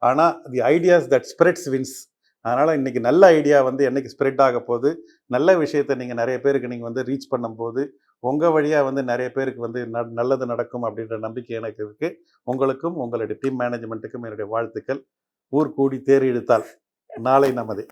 Speaker 2: ஆனால் the ideas that spreads wins. அதனால் இன்றைக்கி நல்ல ஐடியா வந்து என்றைக்கு ஸ்ப்ரெட் ஆக போது, நல்ல விஷயத்தை நீங்கள் நிறைய பேருக்கு நீங்கள் வந்து ரீச் பண்ணும்போது உங்கள் வழியாக வந்து நிறைய பேருக்கு வந்து நல்லது நடக்கும் அப்படின்ற நம்பிக்கை எனக்கு இருக்குது. உங்களுக்கும் உங்களுடைய டீம் மேனேஜ்மெண்ட்டுக்கும் என்னுடைய வாழ்த்துக்கள். ஊர் கூடி தேர் இழுத்தால் நாளை நமதே.